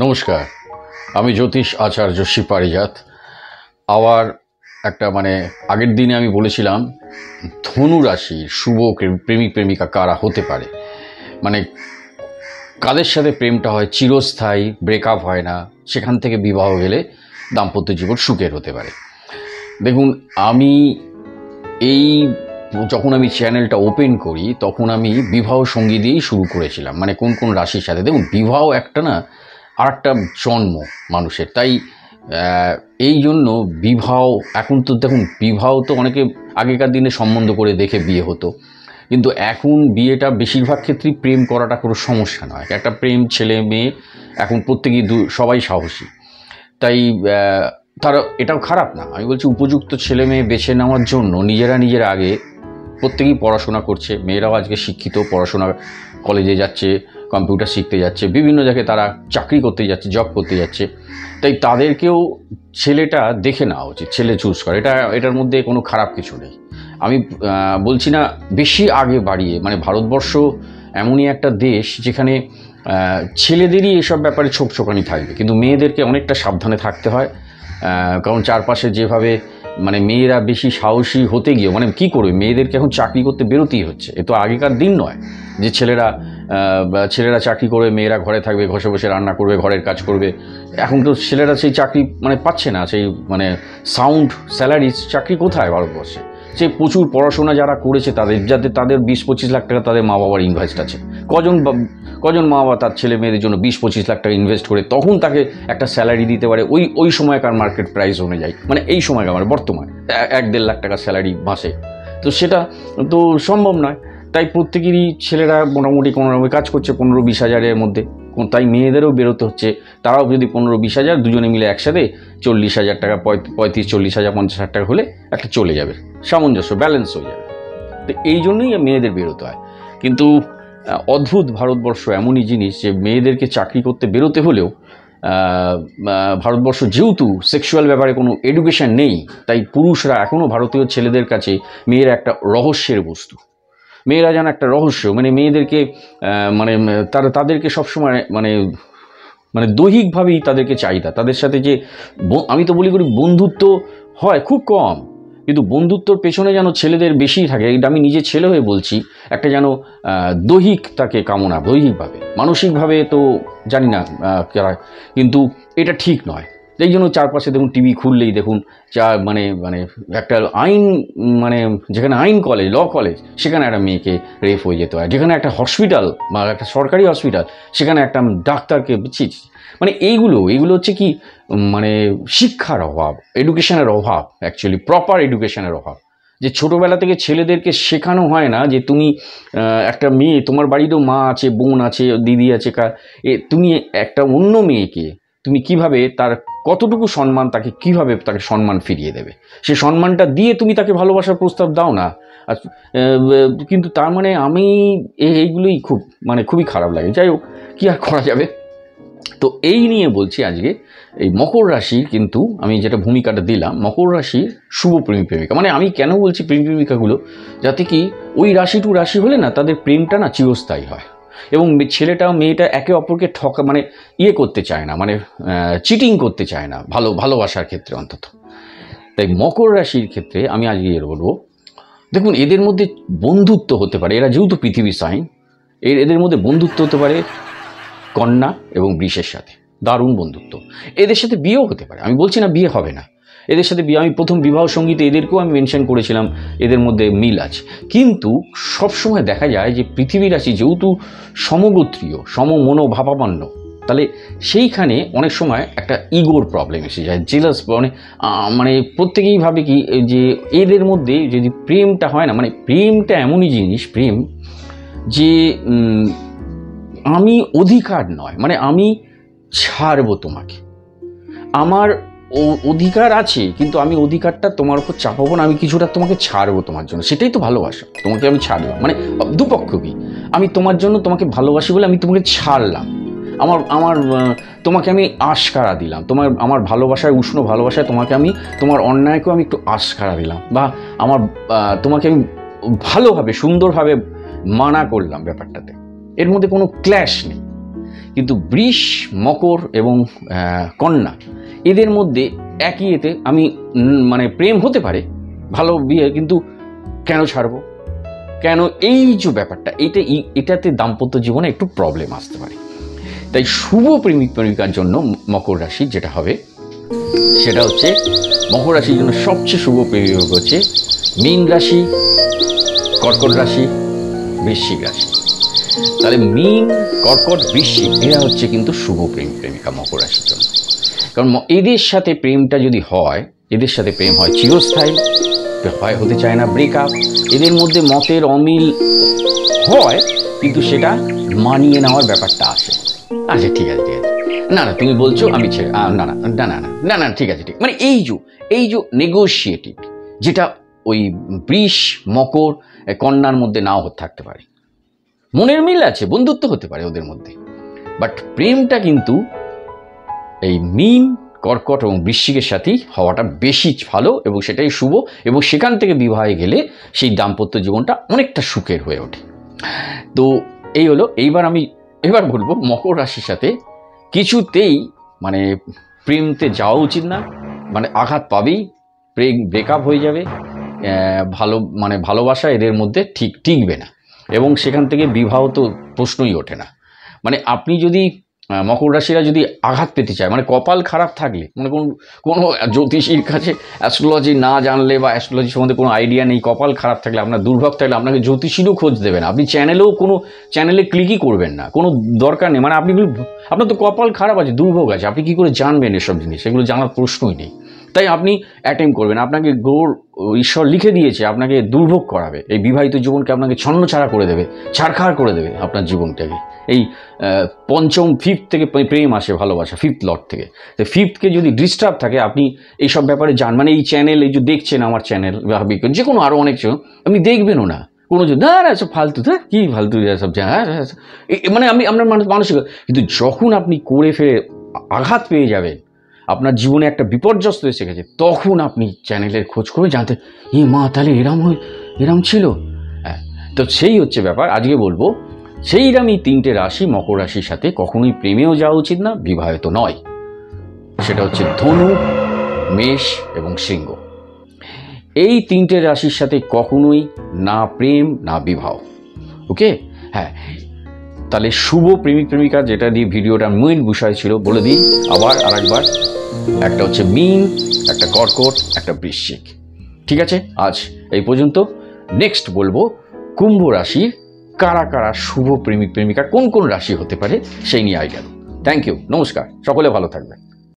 নমস্কার, আমি জ্যোতিষ আচার্য শিপারিজাত। আবার একটা আগের দিনে আমি বলেছিলাম ধনু রাশির শুভ প্রেমিক প্রেমিকা কারা হতে পারে, মানে কাদের সাথে প্রেমটা হয় চিরস্থায়ী, ব্রেকআপ হয় না, সেখান থেকে বিবাহ গেলে দাম্পত্য জীবন সুখের হতে পারে। দেখুন, আমি যখন আমি চ্যানেলটা ওপেন করি তখন আমি বিবাহ সঙ্গী দিয়েই শুরু করেছিলাম, মানে কোন কোন রাশির সাথে। দেখুন, বিবাহ একটা না আর একটা জন্ম মানুষের, তাই এই জন্য বিবাহ এখন তো দেখুন, বিবাহ তো অনেকে আগেকার দিনে সম্বন্ধ করে দেখে বিয়ে হতো, কিন্তু এখন বিয়েটা বেশিরভাগ ক্ষেত্রেই প্রেম করাটা কোনো সমস্যা নয়। একটা প্রেম ছেলে মেয়ে এখন প্রত্যেকেই সবাই সাহসী, তাই তারা এটাও খারাপ না। আমি বলছি উপযুক্ত ছেলে মেয়ে বেছে নেওয়ার জন্য নিজেরা আগে প্রত্যেকেই পড়াশোনা করছে। মেয়েরাও আজকে শিক্ষিত, পড়াশোনা কলেজে যাচ্ছে, কম্পিউটার শিখতে যাচ্ছে, বিভিন্ন জায়গায় তারা চাকরি করতে যাচ্ছে, জব করতে যাচ্ছে। তাই তাদেরকেও ছেলেটা দেখে নেওয়া উচিত, ছেলে চুজ করে, এটার মধ্যে কোনো খারাপ কিছু নেই। আমি বলছি না বেশি আগে বাড়িয়ে, মানে ভারতবর্ষ এমনই একটা দেশ যেখানে ছেলেদেরই এসব ব্যাপারে ছোকছোকানি থাকবে, কিন্তু মেয়েদেরকে অনেকটা সাবধানে থাকতে হয়। কারণ চারপাশে যেভাবে মেয়েরা বেশি সাহসী হতে গিয়ে কী করবে, মেয়েদেরকে এখন চাকরি করতে বেরোতেই হচ্ছে। এ তো আগেকার দিন নয় যে ছেলেরা চাকরি করে মেয়েরা ঘরে থাকবে, ঘষে বসে রান্না করবে, ঘরের কাজ করবে। এখন তো ছেলেরা সেই চাকরি পাচ্ছে না, সেই সাউন্ড স্যালারি চাকরি কোথায় ভারতবর্ষে। সে প্রচুর পড়াশোনা যারা করেছে তাদের 20-25 লাখ টাকা তাদের মা বাবার ইনভেস্ট আছে। কজন মা বাবা তার ছেলে মেয়েদের জন্য 20-25 লাখ টাকা ইনভেস্ট করে তখন তাকে একটা স্যালারি দিতে পারে ওই সময়কার মার্কেট প্রাইস অনুযায়ী, এই সময়কার বর্তমান 1-1.5 লাখ টাকা স্যালারি মাসে। তো সেটা তো সম্ভব নয়। তাই প্রত্যেকেরই ছেলেরা মোটামুটি কোনোরকম কাজ করছে 15-20 হাজারের মধ্যে, তাই মেয়েদেরও বেরোতে হচ্ছে। তারাও যদি 15-20 হাজার দুজনে মিলে একসাথে 40 হাজার টাকা, 35-40 হাজার, 50 হাজার টাকা হলে একটা চলে যাবে, সামঞ্জস্য ব্যালেন্স হয়ে যাবে। তো এই জন্যই মেয়েদের বেরোতে হয়। কিন্তু অদ্ভুত ভারতবর্ষ এমনই জিনিস যে মেয়েদেরকে চাকরি করতে বেরোতে হলেও ভারতবর্ষ যেহেতু সেক্সুয়াল ব্যাপারে কোনো এডুকেশন নেই, তাই পুরুষরা এখনও ভারতীয় ছেলেদের কাছে মেয়েরা একটা রহস্যের বস্তু। মেয়েরা যেন একটা রহস্য, মেয়েদেরকে তাদেরকে সবসময় দৈহিকভাবেই তাদেরকে চাহিদা। তাদের সাথে যে আমি তো বলি করি বন্ধুত্ব হয় খুব কম, কিন্তু বন্ধুত্বর পেছনে যেন ছেলেদের বেশি থাকে। এটা আমি নিজে ছেলে হয়ে বলছি। একটা যেন দৈহিক তাকে কামনা, দৈহিকভাবে, মানসিকভাবে তো জানি না কিন্তু এটা ঠিক নয়। এই জন্য চারপাশে দেখুন, টিভি খুললেই দেখুন একটা আইন, যেখানে আইন কলেজ, ল কলেজ, সেখানে একটা মেয়েকে রেপ হয়ে যেতে হয়। যেখানে একটা হসপিটাল বা একটা সরকারি হসপিটাল, সেখানে একটা ডাক্তারকে এইগুলো হচ্ছে কি শিক্ষার অভাব, এডুকেশনের অভাব, অ্যাকচুয়ালি প্রপার এডুকেশনের অভাব। যে ছোটোবেলা থেকে ছেলেদেরকে শেখানো হয় না যে তুমি একটা মেয়ে, তোমার বাড়িরও মা আছে, বোন আছে, দিদি আছে, তুমি একটা অন্য মেয়েকে তুমি কিভাবে তার কতটুকু সম্মান, তাকে সম্মান ফিরিয়ে দেবে, সে সম্মানটা দিয়ে তুমি তাকে ভালোবাসার প্রস্তাব দাও না। আর কিন্তু তার আমি এইগুলোই খুবই খারাপ লাগে। যাই হোক, কী আর করা যাবে। তো এই নিয়ে বলছি আজকে এই মকর রাশির, কিন্তু আমি যেটা ভূমিকাটা দিলাম মকর রাশির শুভ প্রেমিক প্রেমিকা, আমি কেন বলছি প্রেমিক প্রেমিকাগুলো, যাতে কি ওই রাশি টু রাশি হলে না তাদের প্রেমটা না চিরস্থায়ী হয়, এবং ছেলেটা মেয়েটা একে অপরকে করতে চায় না, চিটিং করতে চায় না, ভালোবাসার ক্ষেত্রে অন্তত। তাই মকর রাশির ক্ষেত্রে আমি আজকে বলবো, দেখুন এদের মধ্যে বন্ধুত্ব হতে পারে, এরা যেহেতু পৃথিবী সাইন, এদের মধ্যে বন্ধুত্ব হতে পারে কন্যা এবং বৃষের সাথে, দারুণ বন্ধুত্ব। এদের সাথে বিয়েও হতে পারে, আমি বলছি না বিয়ে হবে না, এদের সাথে বিয়ে। আমি প্রথম বিবাহ সঙ্গীতে এদেরকেও আমি মেনশন করেছিলাম, এদের মধ্যে মিল আছে। কিন্তু সবসময় দেখা যায় যে পৃথিবী রাশি যেহেতু সমগোত্রীয়, সমমনোভাবাপন্ন, তাহলে সেইখানে অনেক সময় একটা ইগোর প্রবলেম এসে যায়, জেলাস, প্রত্যেকেই ভাবে কি যে এদের মধ্যে যদি প্রেমটা হয় না, প্রেমটা এমনই জিনিস, প্রেম যে আমি অধিকার নয়, আমি ছাড়বো তোমাকে, আমার অধিকার আছে, কিন্তু আমি অধিকারটা তোমার উপর চাপাবো না, আমি কিছুটা তোমাকে ছাড়বো তোমার জন্য, সেটাই তো ভালোবাসা। তোমাকে আমি ছাড়লাম, দুপক্ষকে আমি তোমার জন্য তোমাকে ভালোবাসি বলে আমি তোমাকে ছাড়লাম, আমার তোমাকে আমি আশকারা দিলাম, আমার ভালোবাসায়, উষ্ণ ভালোবাসায় তোমাকে আমি, তোমার অন্যায়কেও আমি একটু আশকারা দিলাম, বা তোমাকে আমি ভালোভাবে সুন্দরভাবে মানা করলাম ব্যাপারটাতে। এর মধ্যে কোনো ক্ল্যাশ নেই। কিন্তু বৃষ, মকর এবং কন্যা এদের মধ্যে একই এতে আমি মানে প্রেম হতে পারে, ভালো বিয়ে, কিন্তু কেন ছাড়বো, কেন, এই যে ব্যাপারটা, এটাতে দাম্পত্য জীবনে একটু প্রবলেম আসতে পারে। তাই শুভ প্রেমিক প্রেমিকার জন্য মকর রাশি যেটা হবে সেটা হচ্ছে, মকর রাশির জন্য সবচেয়ে শুভ প্রেমিক হচ্ছে মীন রাশি, কর্কট রাশি, বৃশ্চিক রাশি। তাহলে মীন, কর্কট, বৃশ্চিক এরা হচ্ছে কিন্তু শুভ প্রেমিক প্রেমিকা মকর রাশির জন্য। কারণ এদের সাথে প্রেমটা যদি হয়, এদের সাথে প্রেম হয় চিরস্থায়ী, হয় হতে চায় না ব্রেকআপ। এদের মধ্যে মতের অমিল হয়, কিন্তু সেটা মানিয়ে নেওয়ার ব্যাপারটা আসে। আচ্ছা ঠিক আছে, ঠিক আছে, না না তুমি বলছো আমি ছেড়ে, না না না না না না না ঠিক আছে, ঠিক, মানে এই যে নেগোশিয়েটিভ, যেটা ওই বৃষ, মকর, কন্যার মধ্যে নাও থাকতে পারে। মনের মিল আছে, বন্ধুত্ব হতে পারে ওদের মধ্যে, বাট প্রেমটা কিন্তু এই মীন, কর্কট এবং বৃশ্চিকের সাথেই হওয়াটা বেশি ভালো, এবং সেটাই শুভ, এবং সেখান থেকে বিবাহে গেলে সেই দাম্পত্য জীবনটা অনেকটা সুখের হয়ে ওঠে। তো এই হলো। এবার বলবো মকর রাশির সাথে কিছুতেই মানে প্রেমতে যাওয়া উচিত না, মানে আঘাত পাবেই, প্রেম ব্রেকআপ হয়ে যাবে, ভালোবাসা এদের মধ্যে টিকবে না, এবং সেখান থেকে বিবাহ তো প্রশ্নই ওঠে না। মানে আপনি যদি মকর রাশিরা যদি আঘাত পেতে চায়, মানে কপাল খারাপ থাকলে, মানে কোনো জ্যোতিষীর কাছে অ্যাস্ট্রোলজি না জানলে বা অ্যাস্ট্রোলজি সম্বন্ধে কোনো আইডিয়া নেই, কপাল খারাপ থাকলে, আপনার দুর্ভোগ থাকলে আপনাকে জ্যোতিষীরও খোঁজ দেবে না, আপনি কোনো চ্যানেলে ক্লিকই করবেন না, কোনো দরকার নেই। মানে আপনার তো কপাল খারাপ আছে, দুর্ভোগ আছে, আপনি কী করে জানবেন এসব জিনিস? এগুলো জানার প্রশ্নই নেই। তাই আপনি অ্যাটেম্প করবেন, আপনাকে ঈশ্বর লিখে দিয়েছে আপনাকে দুর্ভোগ করাবে, এই বিবাহিত জীবনকে আপনাকে ছন্নছাড়া করে দেবে, ছাড়খাড় করে দেবে আপনার জীবনটাকে। এই পঞ্চম, ফিফথ থেকে প্রেম আসে, ভালোবাসা ফিফথ লট থেকে। তো ফিফথকে যদি ডিস্টার্ব থাকে, আপনি এইসব ব্যাপারে মানে এই চ্যানেল, এই যে দেখছেন আমার চ্যানেল বা যে কোনো আরও অনেক আপনি দেখবেনও না, কোনো যে না সব ফালতু, কী ফালতু সব মানে আপনার মানসিক। কিন্তু যখন আপনি করে ফেলে আঘাত পেয়ে যাবেন, আপনার জীবনে একটা বিপর্যস্ত এসে গেছে, তখন আপনি চ্যানেলের খোঁজ করে জানতে, মা তাহলে এরম ছিল। হ্যাঁ, তো সেই হচ্ছে ব্যাপার। আজকে বলবো সেইরকমই 3টে রাশি, মকর রাশির সাথে কখনোই প্রেমেও যাওয়া উচিত না, বিবাহিত নয়। সেটা হচ্ছে ধনু, মেষ এবং সিংহ। এই 3টে রাশির সাথে কখনোই না প্রেম না বিবাহ। ওকে, হ্যাঁ। তাহলে শুভ প্রেমিক প্রেমিকা, যেটা দিয়ে ভিডিওটা মেইন বিষয় ছিল, বলে দিই আবার আরেকবার। একটা হচ্ছে মীন, একটা কর্কট, একটা বৃশ্চিক। ঠিক আছে, আজ এই পর্যন্ত। নেক্সট বলবো কুম্ভ রাশির কারা কারা শুভ প্রেমিক প্রেমিকা, কোন কোন রাশি হতে পারে সেই নিয়ে আইডিয়া। থ্যাংক ইউ, নমস্কার, সকলে ভালো থাকবেন।